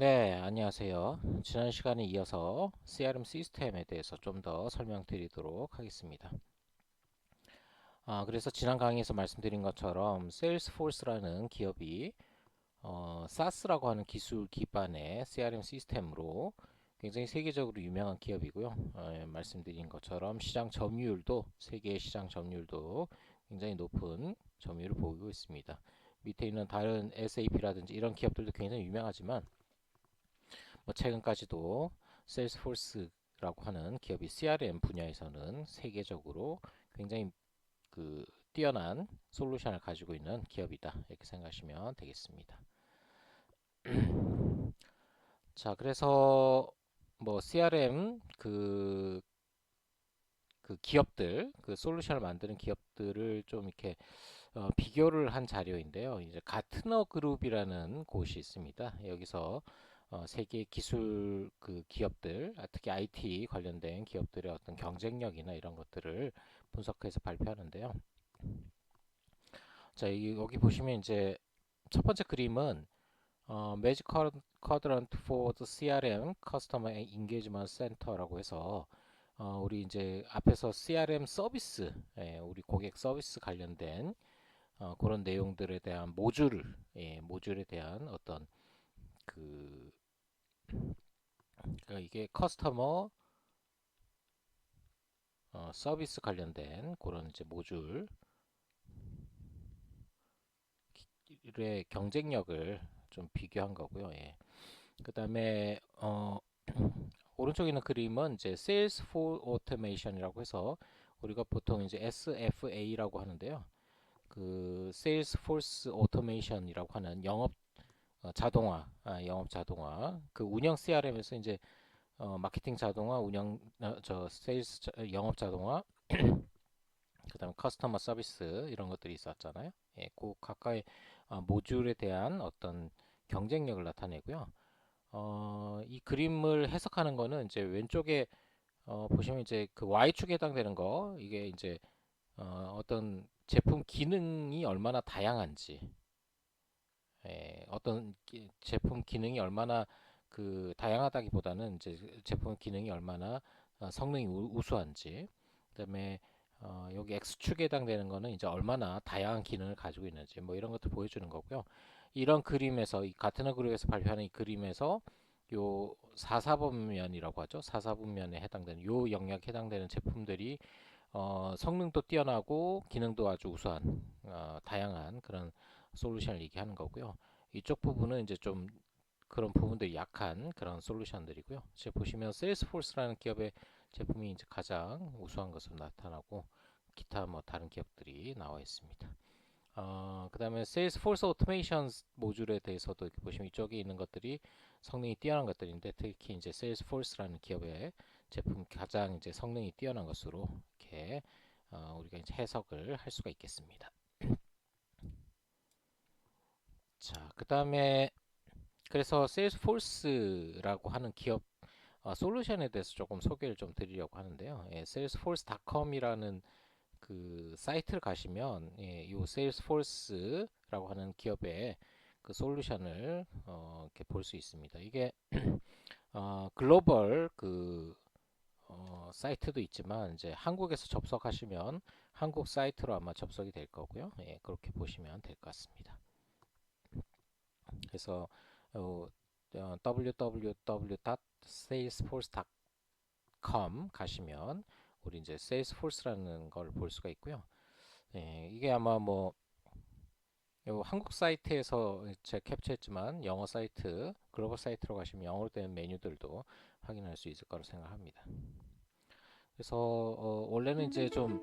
네, 안녕하세요. 지난 시간에 이어서 CRM 시스템에 대해서 좀 더 설명드리도록 하겠습니다. 그래서 지난 강의에서 말씀드린 것처럼 세일스포스라는 기업이 SaaS라고 하는 기술 기반의 CRM 시스템으로 굉장히 세계적으로 유명한 기업이고요. 말씀드린 것처럼 시장 점유율도 세계 시장 점유율도 굉장히 높은 점유율을 보이고 있습니다. 밑에 있는 다른 SAP라든지 이런 기업들도 굉장히 유명하지만 뭐 최근까지도 세일스포스라고 하는 기업이 CRM 분야에서는 세계적으로 굉장히 그 뛰어난 솔루션을 가지고 있는 기업이다. 이렇게 생각하시면 되겠습니다. 자, 그래서 뭐 CRM 그 기업들, 그 솔루션을 만드는 기업들을 좀 이렇게 비교를 한 자료인데요. 이제 가트너 그룹이라는 곳이 있습니다. 여기서 세계 기술 그 기업들, 특히 IT 관련된 기업들의 어떤 경쟁력이나 이런 것들을 분석해서 발표하는데요. 자, 여기 보시면 이제 첫 번째 그림은 Magic Quadrant for the CRM Customer Engagement Center라고 해서 우리 이제 앞에서 CRM 서비스, 우리 고객 서비스 관련된 그런 내용들에 대한 모듈에 대한 어떤 그 그러니까 이게 커스터머 서비스 관련된 그런 이제 모듈의 경쟁력을 좀 비교한 거고요. 예. 그다음에 오른쪽에 있는 그림은 이제 Sales for Automation이라고 해서 우리가 보통 이제 SFA라고 하는데요. 그 Salesforce Automation이라고 하는 영업 자동화, 그 운영 CRM에서 이제 마케팅 자동화, 세일스 영업 자동화, 그다음에 커스터머 서비스 이런 것들이 있었잖아요. 예, 그 각각의 모듈에 대한 어떤 경쟁력을 나타내고요. 이 그림을 해석하는 거는 이제 왼쪽에 보시면 이제 그 Y축에 해당되는 거 이게 이제 어떤 제품 기능이 얼마나 다양한지, 제품 기능이 얼마나 그 다양하다기보다는 이제 제품 기능이 얼마나 성능이 우수한지, 그다음에 여기 X축에 해당되는 거는 이제 얼마나 다양한 기능을 가지고 있는지 뭐 이런 것들 보여주는 거고요. 이런 그림에서 이 가트너 그룹에서 발표하는 이 그림에서 요 4사분면이라고 하죠. 4사분면에 해당되는 요 영역에 해당되는 제품들이 성능도 뛰어나고 기능도 아주 우수한 다양한 그런 솔루션을 얘기하는 거고요. 이쪽 부분은 이제 좀 그런 부분들이 약한 그런 솔루션들이고요. 지금 보시면 세일스포스라는 기업의 제품이 이제 가장 우수한 것으로 나타나고 기타 뭐 다른 기업들이 나와 있습니다. 그다음에 세일스포스 오토메이션 모듈에 대해서도 이렇게 보시면 이쪽에 있는 것들이 성능이 뛰어난 것들인데 특히 이제 세일스포스라는 기업의 제품 가장 이제 성능이 뛰어난 것으로 이렇게 우리가 이제 해석을 할 수가 있겠습니다. 자, 그다음에 그래서 세일스포스라고 하는 기업 솔루션에 대해서 조금 소개를 좀 드리려고 하는데요. 예, salesforce.com이라는 그 사이트를 가시면 이 세일스포스라고 하는 기업의 그 솔루션을 이렇게 볼 수 있습니다. 이게 글로벌 사이트도 있지만 이제 한국에서 접속하시면 한국 사이트로 아마 접속이 될 거고요. 예, 그렇게 보시면 될 것 같습니다. 그래서 www.salesforce.com 가시면 우리 이제 Salesforce라는 걸 볼 수가 있고요. 예, 이게 아마 뭐 한국 사이트에서 제가 캡처했지만 영어 사이트, 글로벌 사이트로 가시면 영어로 된 메뉴들도 확인할 수 있을 거라 생각합니다. 그래서 원래는 이제 좀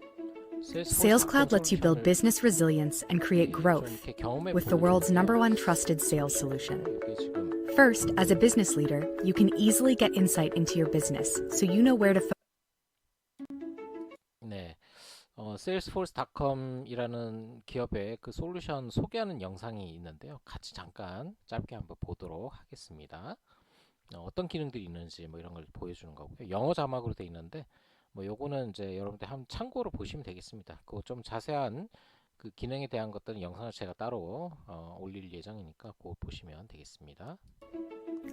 Sales 세일스포스.com Cloud lets you build 솔루션을 business resilience and create 좀 growth 이렇게 경험해 with the world's 보여드리는데요. number one trusted sales solution. 이게 지금 First, as a business leader, you can easily get insight into your business so you know where to focus. 네, salesforce.com이라는 기업의 그 솔루션 소개하는 영상이 있는데요. 같이 잠깐 짧게 한번 보도록 하겠습니다. 어떤 기능들이 있는지 뭐 이런 걸 보여주는 거고요. 영어 자막으로 돼 있는데 뭐 요거는 이제 여러분들 한번 참고로 보시면 되겠습니다. 그 좀 자세한 그 기능에 대한 것들은 영상을 제가 따로 올릴 예정이니까 그거 보시면 되겠습니다.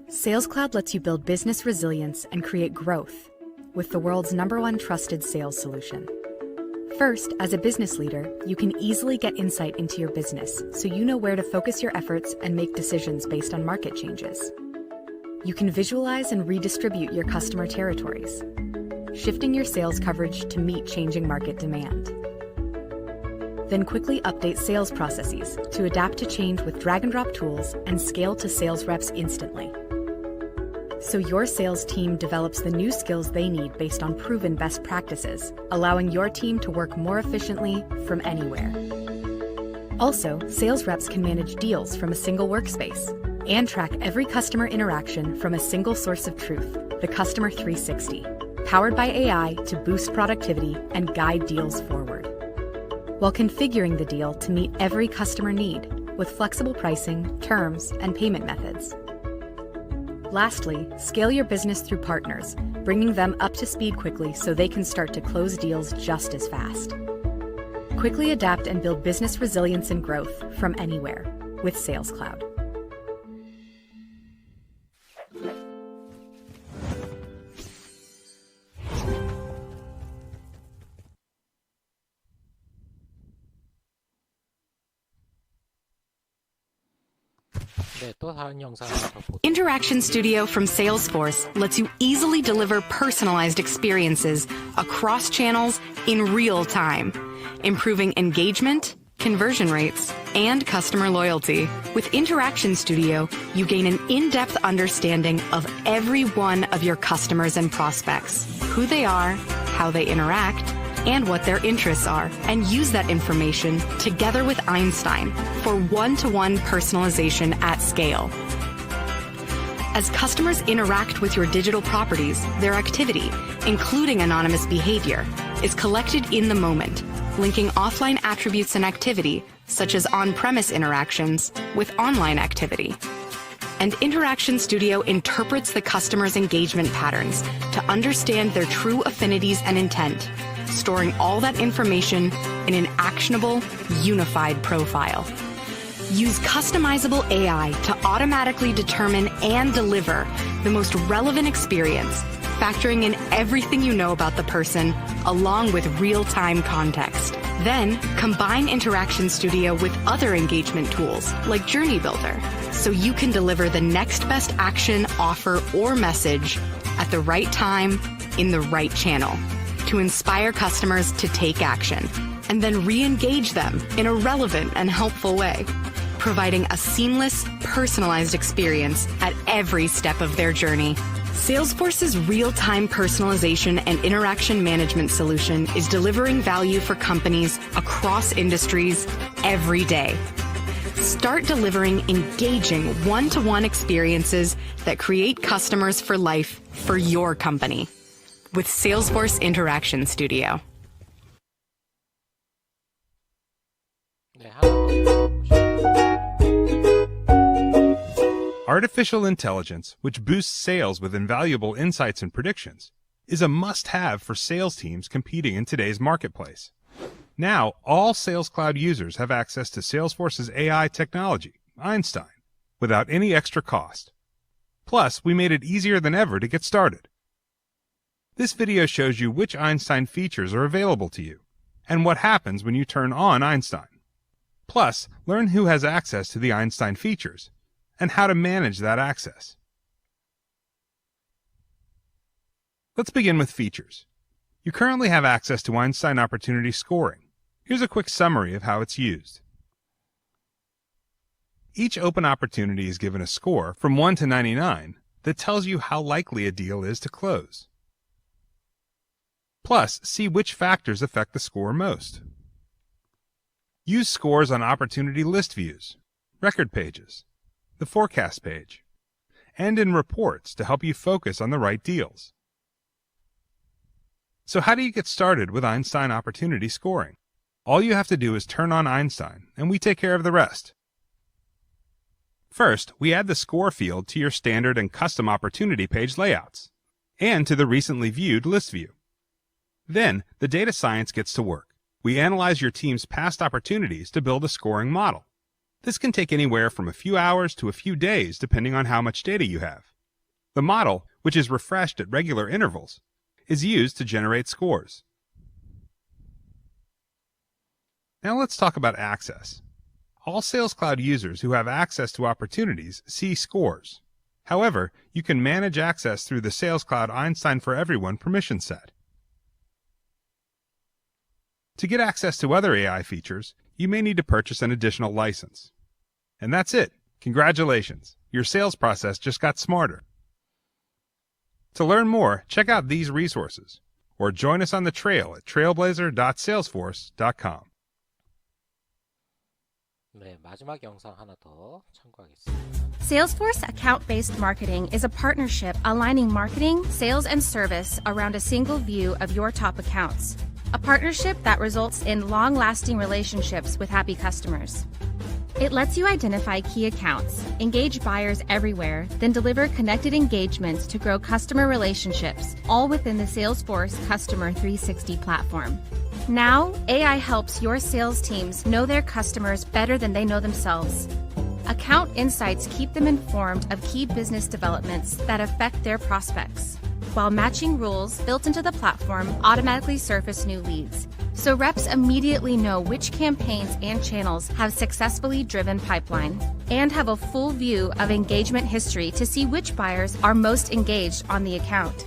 Sales Cloud lets you build business resilience and create growth with the world's #1 trusted sales solution. First, as a business leader, you can easily get insight into your business so you know where to focus your efforts and make decisions based on market changes. You can visualize and redistribute your customer territories, shifting your sales coverage to meet changing market demand. Then quickly update sales processes to adapt to change with drag-and-drop tools and scale to sales reps instantly. So your sales team develops the new skills they need based on proven best practices, allowing your team to work more efficiently from anywhere. Also, sales reps can manage deals from a single workspace and track every customer interaction from a single source of truth, the Customer 360, powered by AI to boost productivity and guide deals forward, while configuring the deal to meet every customer need with flexible pricing, terms, and payment methods. Lastly, scale your business through partners, bringing them up to speed quickly so they can start to close deals just as fast. Quickly adapt and build business resilience and growth from anywhere with Sales Cloud. 네, 또 다른 영상 하나 더 보도록 Interaction Studio from Salesforce lets you easily deliver personalized experiences across channels in real time, improving engagement, conversion rates, and customer loyalty. With Interaction Studio, you gain an in-depth understanding of every one of your customers and prospects, who they are, how they interact, and what their interests are, and use that information together with Einstein for one-to-one personalization at scale. As customers interact with your digital properties, their activity, including anonymous behavior, is collected in the moment, linking offline attributes and activity, such as on-premise interactions, with online activity. And Interaction Studio interprets the customer's engagement patterns to understand their true affinities and intent, storing all that information in an actionable, unified profile. Use customizable AI to automatically determine and deliver the most relevant experience, factoring in everything you know about the person, along with real-time context. Then, combine Interaction Studio with other engagement tools, like Journey Builder, so you can deliver the next best action, offer, or message at the right time, in the right channel, to inspire customers to take action, and then re-engage them in a relevant and helpful way, providing a seamless, personalized experience at every step of their journey. Salesforce's real-time personalization and interaction management solution is delivering value for companies across industries every day. Start delivering engaging one-to-one experiences that create customers for life for your company with Salesforce Interaction Studio. 네, 하나 더 보시죠. Artificial intelligence, which boosts sales with invaluable insights and predictions, is a must-have for sales teams competing in today's marketplace. Now, all Sales Cloud users have access to Salesforce's AI technology, Einstein, without any extra cost. Plus, we made it easier than ever to get started. This video shows you which Einstein features are available to you, and what happens when you turn on Einstein. Plus, learn who has access to the Einstein features, and how to manage that access. Let's begin with features. You currently have access to Einstein Opportunity Scoring. Here's a quick summary of how it's used. Each open opportunity is given a score from 1 to 99 that tells you how likely a deal is to close. Plus, see which factors affect the score most. Use scores on opportunity list views, record pages, the forecast page, and in reports to help you focus on the right deals. So how do you get started with Einstein Opportunity Scoring? All you have to do is turn on Einstein, and we take care of the rest. First, we add the score field to your standard and custom opportunity page layouts, and to the recently viewed list view. Then, the data science gets to work. We analyze your team's past opportunities to build a scoring model. This can take anywhere from a few hours to a few days depending on how much data you have. The model, which is refreshed at regular intervals, is used to generate scores. Now let's talk about access. All Sales Cloud users who have access to opportunities see scores. However, you can manage access through the Sales Cloud Einstein for Everyone permission set. To get access to other AI features, you may need to purchase an additional license. And that's it. Congratulations. Your sales process just got smarter. To learn more, check out these resources or join us on the trail at trailblazer.salesforce.com. 네, 마지막 영상 하나 더 참고하겠습니다. Salesforce account-based marketing is a partnership aligning marketing, sales, and service around a single view of your top accounts. A partnership that results in long-lasting relationships with happy customers. It lets you identify key accounts, engage buyers everywhere, then deliver connected engagements to grow customer relationships, all within the Salesforce Customer 360 platform. Now, AI helps your sales teams know their customers better than they know themselves. Account insights keep them informed of key business developments that affect their prospects, while matching rules built into the platform automatically surface new leads. So reps immediately know which campaigns and channels have successfully driven pipeline and have a full view of engagement history to see which buyers are most engaged on the account.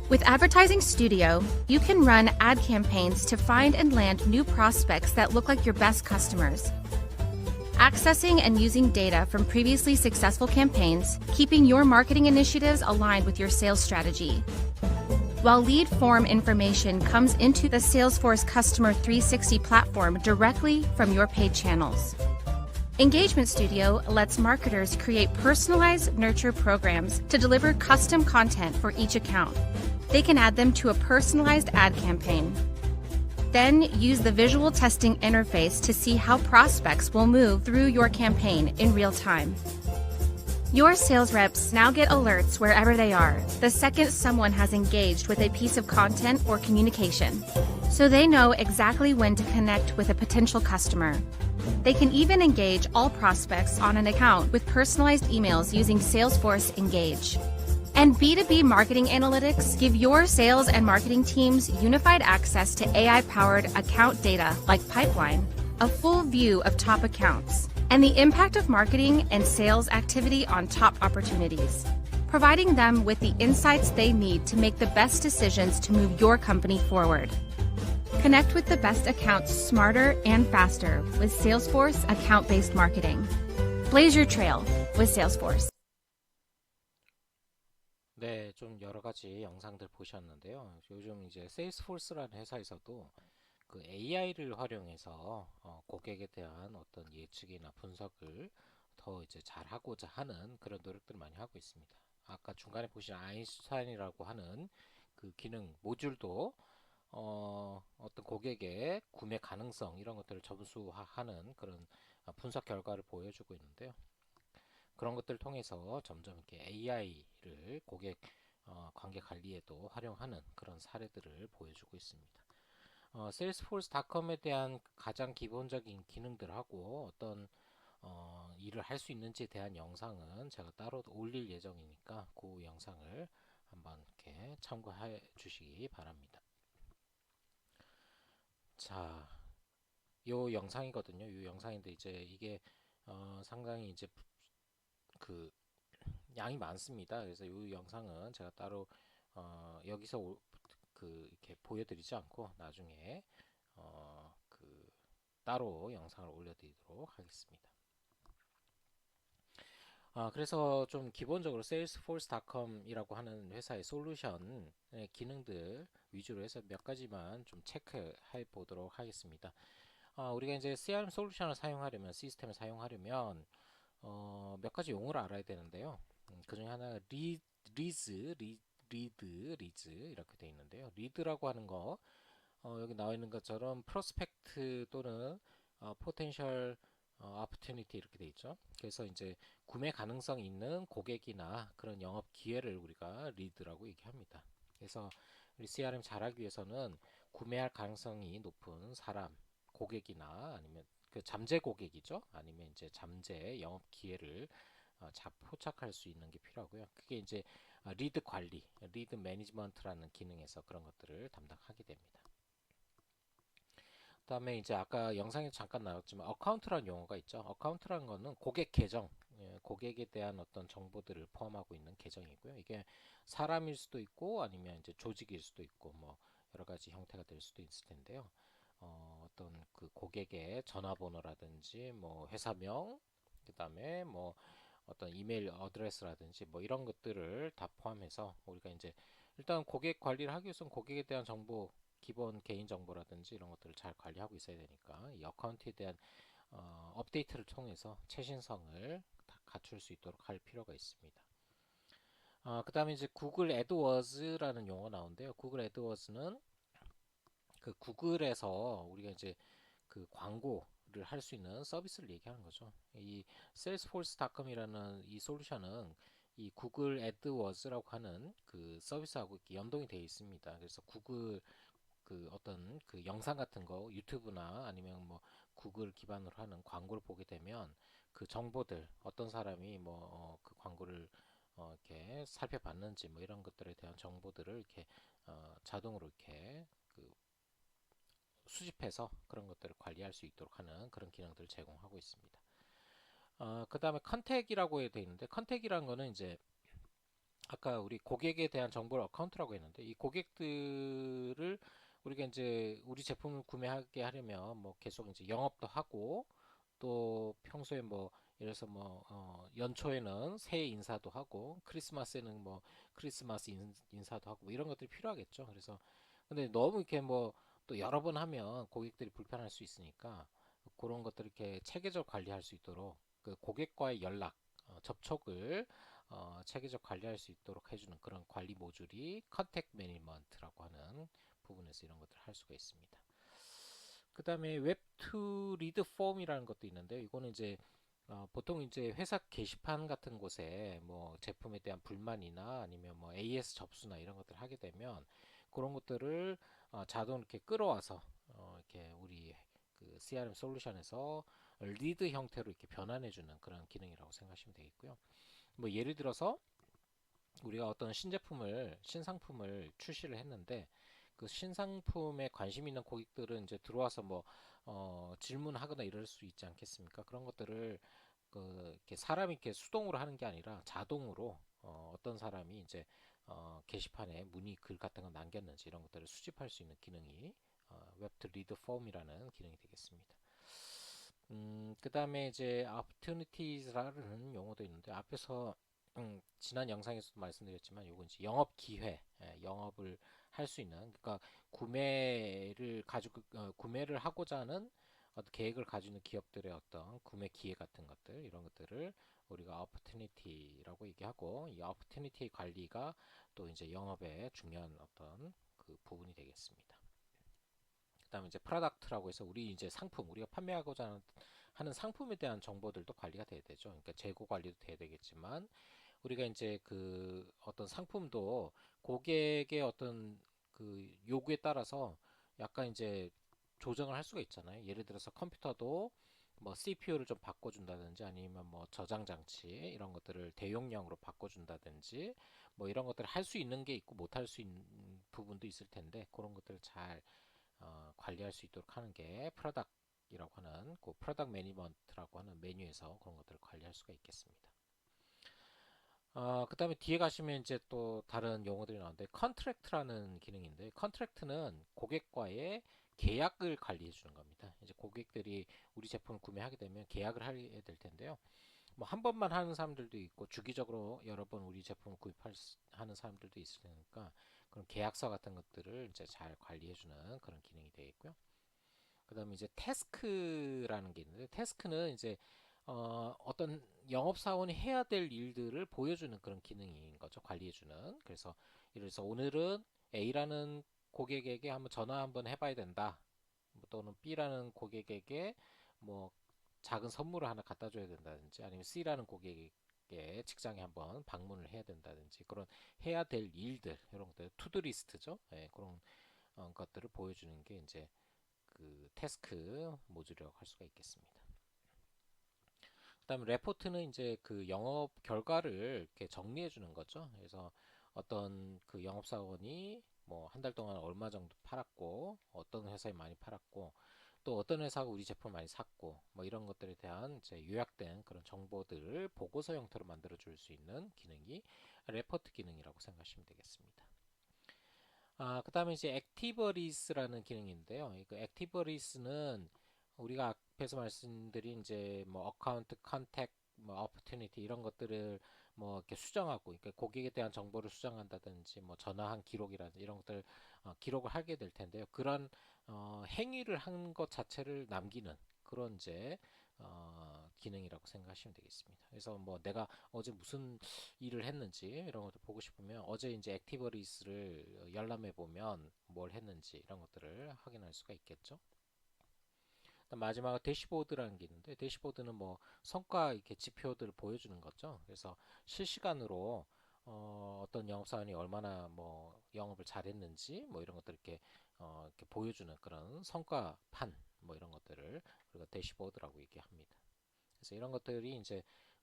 With Advertising Studio, you can run ad campaigns to find and land new prospects that look like your best customers. Accessing and using data from previously successful campaigns, keeping your marketing initiatives aligned with your sales strategy. While lead form information comes into the Salesforce Customer 360 platform directly from your paid channels. Engagement Studio lets marketers create personalized nurture programs to deliver custom content for each account. They can add them to a personalized ad campaign. Then use the visual testing interface to see how prospects will move through your campaign in real time. Your sales reps now get alerts wherever they are, the second someone has engaged with a piece of content or communication, so they know exactly when to connect with a potential customer. They can even engage all prospects on an account with personalized emails using Salesforce Engage. And B2B marketing analytics give your sales and marketing teams unified access to AI-powered account data like pipeline, a full view of top accounts, and the impact of marketing and sales activity on top opportunities, providing them with the insights they need to make the best decisions to move your company forward. Connect with the best accounts smarter and faster with Salesforce account-based marketing. Blaze your trail with Salesforce. 네, 좀 여러 가지 영상들 보셨는데요. 요즘 이제 세일스포스라는 회사에서도 그 AI를 활용해서 고객에 대한 어떤 예측이나 분석을 더 이제 잘 하고자 하는 그런 노력들을 많이 하고 있습니다. 아까 중간에 보신 아인슈타인이라고 하는 그 기능 모듈도 어떤 고객의 구매 가능성 이런 것들을 점수화하는 그런 분석 결과를 보여주고 있는데요. 그런 것들을 통해서 점점 이렇게 AI를 고객 관계 관리에도 활용하는 그런 사례들을 보여주고 있습니다. Salesforce.com에 대한 가장 기본적인 기능들하고 어떤 일을 할 수 있는지에 대한 영상은 제가 따로 올릴 예정이니까 그 영상을 한번 이렇게 참고해 주시기 바랍니다. 자, 요 영상이거든요. 요 영상인데 이제 이게 상당히 이제 그 양이 많습니다. 그래서 이 영상은 제가 따로 여기서 이렇게 보여드리지 않고 나중에 따로 영상을 올려드리도록 하겠습니다. 그래서 좀 기본적으로 Salesforce.com이라고 하는 회사의 솔루션의 기능들 위주로 해서 몇 가지만 좀 체크해 보도록 하겠습니다. 우리가 이제 CRM 솔루션을 사용하려면, 시스템을 사용하려면 몇 가지 용어를 알아야 되는데요. 그 중에 하나가 리드 이렇게 되어 있는데요. 리드라고 하는 거 여기 나와 있는 것처럼 프로스펙트 또는 포텐셜 opportunity 이렇게 되어 있죠. 그래서 이제 구매 가능성 있는 고객이나 그런 영업 기회를 우리가 리드라고 얘기합니다. 그래서 우리 CRM 잘하기 위해서는 구매할 가능성이 높은 사람, 고객이나 아니면 그 잠재 고객이죠. 아니면 이제 잠재 영업 기회를 포착할 수 있는 게 필요하고요. 그게 이제 리드 관리, 리드 매니지먼트라는 기능에서 그런 것들을 담당하게 됩니다. 그다음에 이제 아까 영상에 잠깐 나왔지만 어카운트라는 용어가 있죠. 어카운트라는 거는 고객 계정, 고객에 대한 어떤 정보들을 포함하고 있는 계정이고요. 이게 사람일 수도 있고 아니면 이제 조직일 수도 있고 뭐 여러 가지 형태가 될 수도 있을 텐데요. 어떤 그 고객의 전화번호라든지 뭐 회사명, 그다음에 뭐 어떤 이메일 어드레스라든지 뭐 이런 것들을 다 포함해서 우리가 이제 일단 고객 관리를 하기 위해서는 고객에 대한 정보, 기본 개인 정보라든지 이런 것들을 잘 관리하고 있어야 되니까 이 어카운트에 대한 업데이트를 통해서 최신성을 갖출 수 있도록 할 필요가 있습니다. 그 다음에 이제 구글 애드워즈라는 용어 나오는데요. 구글 애드워즈는 그 구글에서 우리가 이제 그 광고를 할 수 있는 서비스를 얘기하는 거죠. 이 salesforce.com이라는 이 솔루션은 이 구글 애드워즈라고 하는 그 서비스하고 이렇게 연동이 되어 있습니다. 그래서 구글 그 어떤 그 영상 같은 거 유튜브나 아니면 뭐 구글 기반으로 하는 광고를 보게 되면 그 정보들 어떤 사람이 뭐 그 광고를 이렇게 살펴봤는지 뭐 이런 것들에 대한 정보들을 이렇게 자동으로 이렇게 그 수집해서 그런 것들을 관리할 수 있도록 하는 그런 기능들을 제공하고 있습니다. 그 다음에 컨택이라고 되어 있는데 컨택이라는 거는 이제 아까 우리 고객에 대한 정보를 어카운트라고 했는데 이 고객들을 우리가 이제 우리 제품을 구매하게 하려면 뭐 계속 이제 영업도 하고 또 평소에 뭐 예를 들어서 뭐 연초에는 새해 인사도 하고 크리스마스에는 뭐 크리스마스 인사도 하고 뭐 이런 것들이 필요하겠죠. 그래서 근데 너무 이렇게 뭐 또 여러 번 하면 고객들이 불편할 수 있으니까 그런 것들을 이렇게 체계적으로 관리할 수 있도록 그 고객과의 연락 접촉을 체계적 관리할 수 있도록 해주는 그런 관리 모듈이 컨택 매니지먼트라고 하는 부분에서 이런 것들을 할 수가 있습니다. 그 다음에 웹 투 리드 폼이라는 것도 있는데요. 이거는 이제 보통 이제 회사 게시판 같은 곳에 뭐 제품에 대한 불만이나 아니면 뭐 AS 접수나 이런 것들을 하게 되면 그런 것들을 자동 이렇게 끌어와서 이렇게 우리 그 CRM 솔루션에서 리드 형태로 이렇게 변환해주는 그런 기능이라고 생각하시면 되겠고요. 뭐 예를 들어서 우리가 어떤 신상품을 출시를 했는데 그 신상품에 관심 있는 고객들은 이제 들어와서 뭐 질문하거나 이럴 수 있지 않겠습니까? 그런 것들을 그 이렇게 사람이 이렇게 수동으로 하는 게 아니라 자동으로 어떤 사람이 이제 게시판에 문의 글 같은 거 남겼는지 이런 것들을 수집할 수 있는 기능이 웹투 리드 폼이라는 기능이 되겠습니다. 그 다음에 이제 opportunities라는 용어도 있는데 앞에서 지난 영상에서도 말씀드렸지만 요건 이제 영업 기회, 영업을 할 수 있는 그러니까 구매를 하고자 하는 어떤 계획을 가지고 있는 기업들의 어떤 구매 기회 같은 것들 이런 것들을 우리가 opportunity라고 얘기하고 이 opportunity 관리가 또 이제 영업의 중요한 어떤 그 부분이 되겠습니다. 그다음에 이제 프로덕트라고 해서 우리 이제 상품 우리가 판매하고자 하는 상품에 대한 정보들도 관리가 돼야 되죠. 그러니까 재고 관리도 돼야 되겠지만 우리가 이제 그 어떤 상품도 고객의 어떤 그 요구에 따라서 약간 이제 조정을 할 수가 있잖아요. 예를 들어서 컴퓨터도 뭐 CPU를 좀 바꿔준다든지 아니면 뭐 저장 장치 이런 것들을 대용량으로 바꿔준다든지 뭐 이런 것들을 할 수 있는 게 있고 못 할 수 있는 부분도 있을 텐데 그런 것들을 잘 관리할 수 있도록 하는 게 프로덕이라고 하는 그 프로덕 매니지먼트라고 하는 메뉴에서 그런 것들을 관리할 수가 있겠습니다. 그 다음에 뒤에 가시면 이제 또 다른 용어들이 나오는데 컨트랙트라는 기능인데 컨트랙트는 고객과의 계약을 관리해 주는 겁니다. 이제 고객들이 우리 제품을 구매하게 되면 계약을 하게 될 텐데요. 뭐 한 번만 하는 사람들도 있고 주기적으로 여러 번 우리 제품을 구입하는 사람들도 있을 테니까 그런 계약서 같은 것들을 이제 잘 관리해 주는 그런 기능이 되겠고요. 그 다음에 이제 태스크라는 게 있는데 태스크는 이제 어떤 영업사원이 해야 될 일들을 보여주는 그런 기능인 거죠. 관리해주는. 그래서 예를 들어서 오늘은 A라는 고객에게 한번 전화 한번 해봐야 된다. 뭐 또는 B라는 고객에게 뭐 작은 선물을 하나 갖다 줘야 된다든지 아니면 C라는 고객에게 직장에 한번 방문을 해야 된다든지 그런 해야 될 일들 이런 것들 투두 리스트죠. 예, 그런 것들을 보여주는 게 이제 그 태스크 모듈이라고 할 수가 있겠습니다. 그다음에 레포트는 이제 그 영업 결과를 이렇게 정리해 주는 거죠. 그래서 어떤 그 영업사원이 뭐 한 달 동안 얼마 정도 팔았고, 어떤 회사에 많이 팔았고, 또 어떤 회사가 우리 제품을 많이 샀고, 뭐 이런 것들에 대한 이제 요약된 그런 정보들을 보고서 형태로 만들어 줄 수 있는 기능이 레포트 기능이라고 생각하시면 되겠습니다. 그다음에 이제 액티버리스라는 기능인데요. 이거 액티버리스는 우리가 앞에서 말씀드린 이제 뭐 어카운트, 컨택, 뭐 오퍼튜니티 이런 것들을 뭐 이렇게 수정하고, 그러니까 고객에 대한 정보를 수정한다든지 뭐 전화한 기록이라든지 이런 것들 기록을 하게 될 텐데요. 그런 행위를 한 것 자체를 남기는 그런 이제 기능이라고 생각하시면 되겠습니다. 그래서 뭐 내가 어제 무슨 일을 했는지 이런 것들 보고 싶으면 어제 이제 액티버리스를 열람해 보면 뭘 했는지 이런 것들을 확인할 수가 있겠죠. 마지막으로 대시보드라는 게 있는데, 대시보드는 뭐 성과 이렇게 지표들을 보여주는 거죠. 그래서 실시간으로 어떤 영업사원이 얼마나 뭐 영업을 잘했는지 뭐 이런 것들 이렇게 보여주는 그런 성과판 뭐 이런 것들을 우리가 대시보드라고 얘기합니다. 그래서 이런 것들이 이제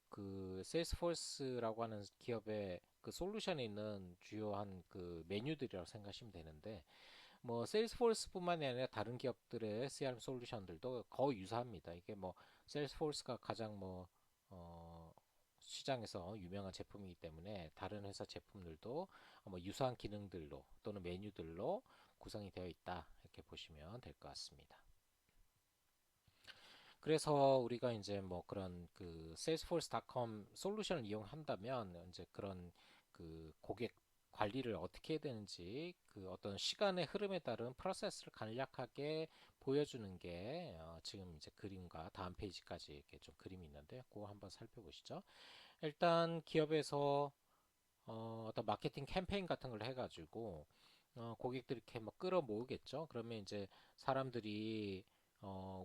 그 세일스포스라고 하는 기업의 그 솔루션에 있는 주요한 그 메뉴들이라고 생각하시면 되는데, 뭐 세일스포스뿐만이 아니라 다른 기업들의 CRM 솔루션들도 거의 유사합니다. 이게 뭐 세일스포스가 가장 뭐 시장에서 유명한 제품이기 때문에 다른 회사 제품들도 뭐 유사한 기능들로 또는 메뉴들로 구성이 되어 있다, 이렇게 보시면 될 것 같습니다. 그래서 우리가 이제 뭐 그런 그 salesforce.com 솔루션을 이용한다면 이제 그런 그 고객 관리를 어떻게 해야 되는지 그 어떤 시간의 흐름에 따른 프로세스를 간략하게 보여주는 게 지금 이제 그림과 다음 페이지까지 이렇게 좀 그림이 있는데 그거 한번 살펴보시죠. 일단 기업에서 어떤 마케팅 캠페인 같은 걸 해가지고 고객들 이렇게 막 끌어 모으겠죠. 그러면 이제 사람들이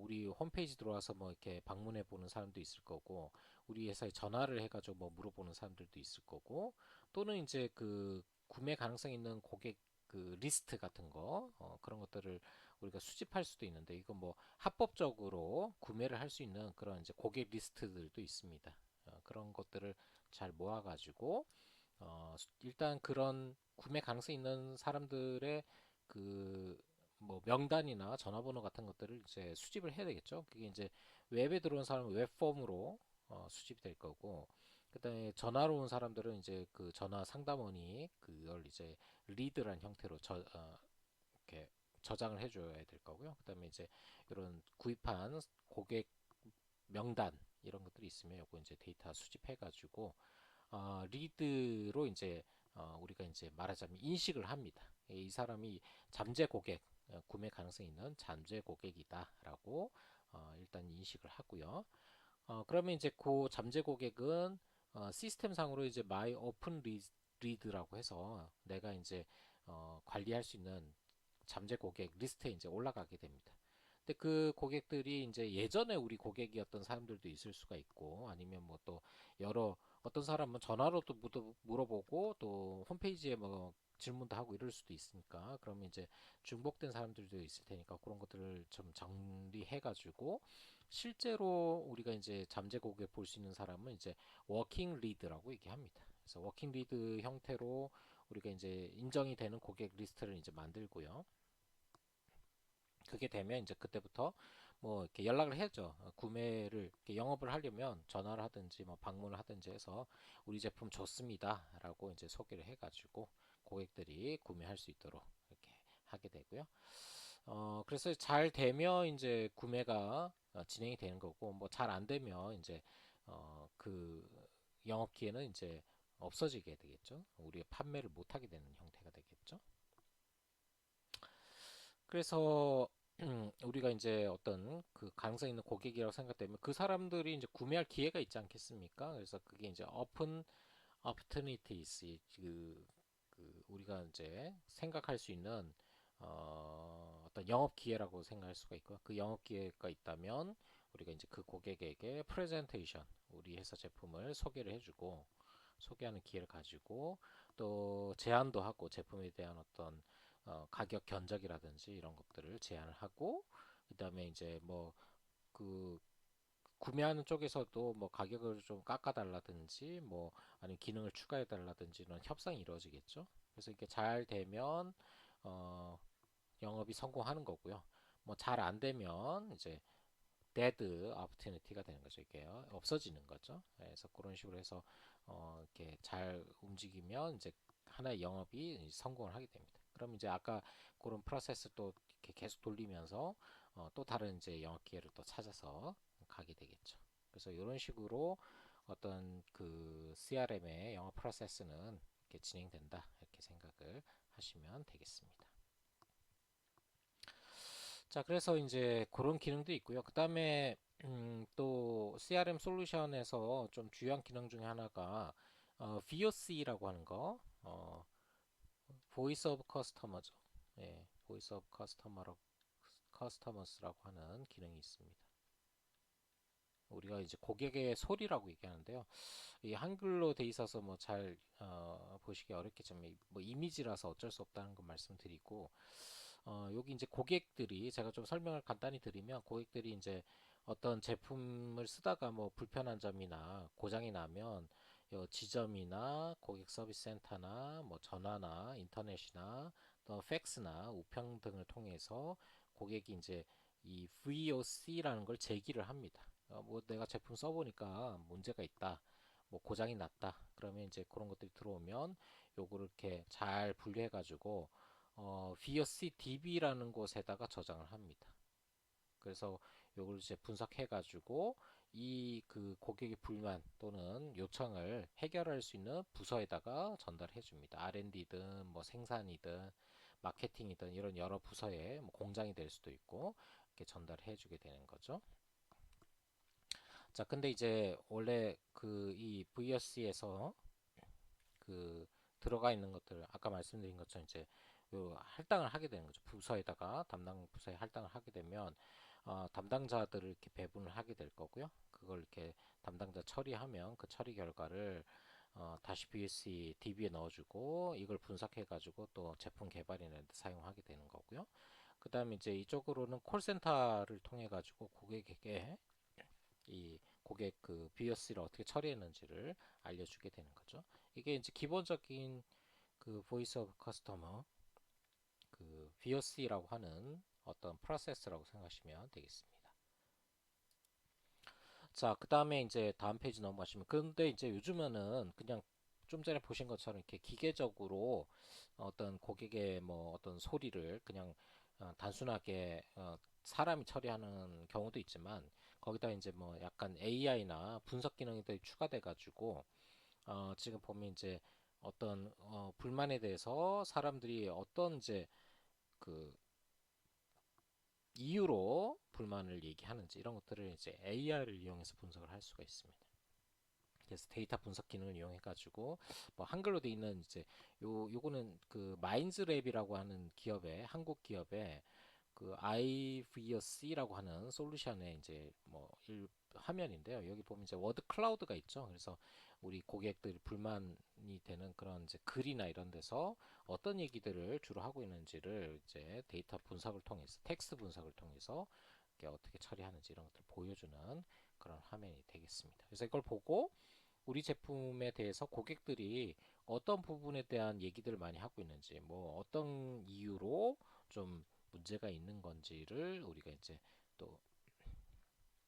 우리 홈페이지 들어와서 뭐 이렇게 방문해 보는 사람도 있을 거고, 우리 회사에 전화를 해가지고 뭐 물어보는 사람들도 있을 거고, 또는 이제 그 구매 가능성 있는 고객 그 리스트 같은 거, 그런 것들을 우리가 수집할 수도 있는데, 이거 뭐 합법적으로 구매를 할 수 있는 그런 이제 고객 리스트들도 있습니다. 그런 것들을 잘 모아가지고 일단 그런 구매 가능성 있는 사람들의 그 뭐 명단이나 전화번호 같은 것들을 이제 수집을 해야 되겠죠. 그게 이제 웹에 들어온 사람은 웹폼으로 수집이 될 거고, 그다음에 전화로 온 사람들은 이제 그 전화 상담원이 그걸 이제 리드란 형태로 이렇게 저장을 해줘야 될 거고요. 그다음에 이제 이런 구입한 고객 명단 이런 것들이 있으면 요거 이제 데이터 수집해가지고 리드로 이제 우리가 이제 말하자면 인식을 합니다. 이 사람이 잠재 고객, 구매 가능성이 있는 잠재 고객이다라고 일단 인식을 하고요. 그러면 이제 그 잠재 고객은 시스템상으로 이제 My Open Lead라고 해서 내가 이제 관리할 수 있는 잠재 고객 리스트에 이제 올라가게 됩니다. 근데 그 고객들이 이제 예전에 우리 고객이었던 사람들도 있을 수가 있고, 아니면 뭐 또 여러 어떤 사람은 전화로도 물어보고 또 홈페이지에 뭐 질문도 하고 이럴 수도 있으니까, 그러면 이제 중복된 사람들도 있을 테니까 그런 것들을 좀 정리해 가지고 실제로 우리가 이제 잠재 고객 볼 수 있는 사람은 이제 워킹 리드라고 얘기합니다. 그래서 워킹 리드 형태로 우리가 이제 인정이 되는 고객 리스트를 이제 만들고요. 그게 되면 이제 그때부터 뭐 이렇게 연락을 해야죠. 구매를 이렇게 영업을 하려면 전화를 하든지 뭐 방문을 하든지 해서 우리 제품 좋습니다라고 이제 소개를 해가지고 고객들이 구매할 수 있도록 이렇게 하게 되고요. 그래서 잘 되면 이제 구매가 진행이 되는 거고, 뭐 잘 안 되면 이제 그 영업 기회는 이제 없어지게 되겠죠. 우리가 판매를 못 하게 되는 형태가 되겠죠. 그래서 우리가 이제 어떤 그 가능성 있는 고객이라고 생각되면 그 사람들이 이제 구매할 기회가 있지 않겠습니까? 그래서 그게 이제 open opportunities, 그 우리가 이제 생각할 수 있는 어떤 영업 기회라고 생각할 수가 있고, 그 영업 기회가 있다면 우리가 이제 그 고객에게 프레젠테이션, 우리 회사 제품을 소개를 해주고 소개하는 기회를 가지고, 또 제안도 하고 제품에 대한 어떤 가격 견적이라든지 이런 것들을 제안을 하고, 그다음에 이제 뭐 그 구매하는 쪽에서도 뭐 가격을 좀 깎아달라든지 뭐 아니면 기능을 추가해달라든지 이런 협상이 이루어지겠죠. 그래서 이게 잘 되면 어, 영업이 성공하는 거고요. 뭐 잘 안 되면 이제 dead opportunity가 되는 거죠. 이게 없어지는 거죠. 그래서 그런 식으로 해서 이렇게 잘 움직이면 이제 하나의 영업이 성공을 하게 됩니다. 그럼 이제 아까 그런 프로세스 또 이렇게 계속 돌리면서 또 다른 이제 영업 기회를 또 찾아서 가게 되겠죠. 그래서 이런 식으로 어떤 그 CRM의 영업 프로세스는 이렇게 진행된다 이렇게 생각을 하시면 되겠습니다. 자, 그래서 이제 그런 기능도 있고요. 그 다음에 또 CRM 솔루션에서 좀 주요한 기능 중에 하나가 VOC라고 하는 거, Voice of Customer죠. 예, Voice of Customers라고 하는 기능이 있습니다. 우리가 이제 고객의 소리라고 얘기하는데요. 이 한글로 돼 있어서 뭐 잘 보시기 어렵겠지만 뭐 이미지라서 어쩔 수 없다는 건 말씀드리고 여기 이제 고객들이 제가 좀 설명을 간단히 드리면 고객들이 이제 어떤 제품을 쓰다가 뭐 불편한 점이나 고장이 나면 지점이나 고객 서비스 센터나 뭐 전화나 인터넷이나 또 팩스나 우편 등을 통해서 고객이 이제 이 VOC라는 걸 제기를 합니다. 뭐 내가 제품 써보니까 문제가 있다. 뭐 고장이 났다. 그러면 이제 그런 것들이 들어오면 요거를 이렇게 잘 분류해 가지고 VOC DB라는 곳에다가 저장을 합니다. 그래서 요걸 이제 분석해 가지고 이 그 고객의 불만 또는 요청을 해결할 수 있는 부서에다가 전달해 줍니다. R&D든 뭐 생산이든 마케팅이든 이런 여러 부서에 뭐 공장이 될 수도 있고 이렇게 전달해 주게 되는 거죠. 자, 근데 이제 원래 그 이 VOC에서 그 들어가 있는 것들 아까 말씀드린 것처럼 이제 요 할당을 하게 되는 거죠. 부서에다가 담당 부서에 할당을 하게 되면 담당자들을 이렇게 배분을 하게 될 거고요. 그걸 이렇게 담당자 처리하면 그 처리 결과를 다시 BSC DB에 넣어주고 이걸 분석해 가지고 또 제품 개발이나 데 사용하게 되는 거고요. 그 다음에 이제 이쪽으로는 콜센터를 통해 가지고 고객에게 이 고객 그 BOC를 어떻게 처리했는지를 알려주게 되는 거죠. 이게 이제 기본적인 그 보이스 오브 커스터머 그 VOC라고 하는 어떤 프로세스라고 생각하시면 되겠습니다. 자, 그 다음에 이제 다음 페이지 넘어가시면 근데 이제 요즘에는 그냥 좀 전에 보신 것처럼 이렇게 기계적으로 어떤 고객의 뭐 어떤 소리를 그냥 단순하게 사람이 처리하는 경우도 있지만 거기다 이제 뭐 약간 AI나 분석 기능들이 추가돼 가지고 지금 보면 이제 어떤 불만에 대해서 사람들이 어떤 이제 그 이유로 불만을 얘기하는지 이런 것들을 이제 AI를 이용해서 분석을 할 수가 있습니다. 그래서 데이터 분석 기능을 이용해 가지고 뭐 한글로 돼 있는 이제 요거는 그 마인즈랩이라고 하는 기업의 한국 기업의 그 IVOC라고 하는 솔루션의 이제 뭐 화면인데요. 여기 보면 이제 워드 클라우드가 있죠. 그래서 우리 고객들이 불만이 되는 그런 이제 글이나 이런 데서 어떤 얘기들을 주로 하고 있는지를 이제 데이터 분석을 통해서 텍스트 분석을 통해서 이렇게 어떻게 처리하는지 이런 것들을 보여주는 그런 화면이 되겠습니다. 그래서 이걸 보고 우리 제품에 대해서 고객들이 어떤 부분에 대한 얘기들을 많이 하고 있는지, 뭐 어떤 이유로 좀 문제가 있는 건지를 우리가 이제 또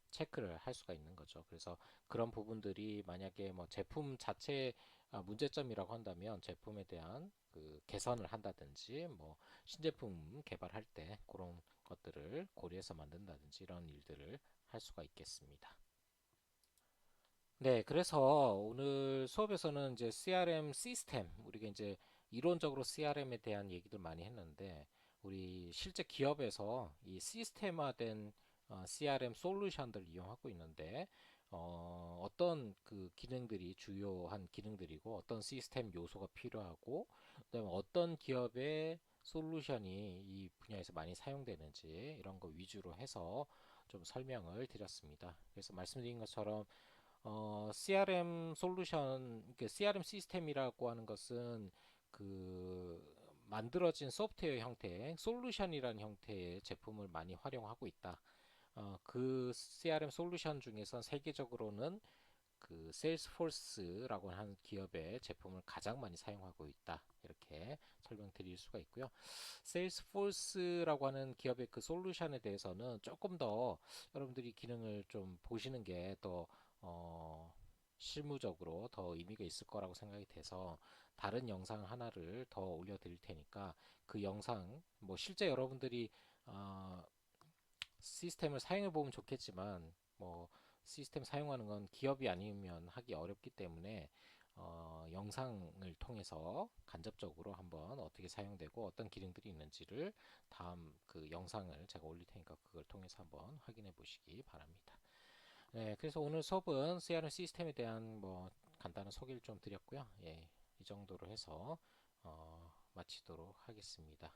체크를 할 수가 있는 거죠. 그래서 그런 부분들이 만약에 뭐 제품 자체 문제점이라고 한다면 제품에 대한 그 개선을 한다든지 뭐 신제품 개발할 때 그런 것들을 고려해서 만든다든지 이런 일들을 할 수가 있겠습니다. 네, 그래서 오늘 수업에서는 이제 CRM 시스템, 우리가 이제 이론적으로 CRM에 대한 얘기들 많이 했는데, 우리 실제 기업에서 이 시스템화된 CRM 솔루션들을 이용하고 있는데, 어떤 그 기능들이 주요한 기능들이고, 어떤 시스템 요소가 필요하고, 그다음에 어떤 기업의 솔루션이 이 분야에서 많이 사용되는지 이런 거 위주로 해서 좀 설명을 드렸습니다. 그래서 말씀드린 것처럼 CRM 솔루션, CRM 시스템이라고 하는 것은 그 만들어진 소프트웨어 형태, 솔루션이라는 형태의 제품을 많이 활용하고 있다. 그 CRM 솔루션 중에서 세계적으로는 그 세일스포스라고 하는 기업의 제품을 가장 많이 사용하고 있다. 이렇게 설명드릴 수가 있고요. 세일스포스라고 하는 기업의 그 솔루션에 대해서는 조금 더 여러분들이 기능을 좀 보시는 게더 실무적으로 더 의미가 있을 거라고 생각이 돼서 다른 영상 하나를 더 올려드릴 테니까 그 영상 뭐 실제 여러분들이 어, 시스템을 사용해 보면 좋겠지만 뭐 시스템 사용하는 건 기업이 아니면 하기 어렵기 때문에 영상을 통해서 간접적으로 한번 어떻게 사용되고 어떤 기능들이 있는지를 다음 그 영상을 제가 올릴 테니까 그걸 통해서 한번 확인해 보시기 바랍니다. 네, 그래서 오늘 수업은 CRM 시스템에 대한 뭐 간단한 소개를 좀 드렸고요. 예, 이 정도로 해서 마치도록 하겠습니다.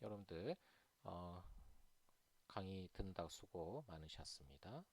여러분들 어, 강의 듣는다고 수고 많으셨습니다.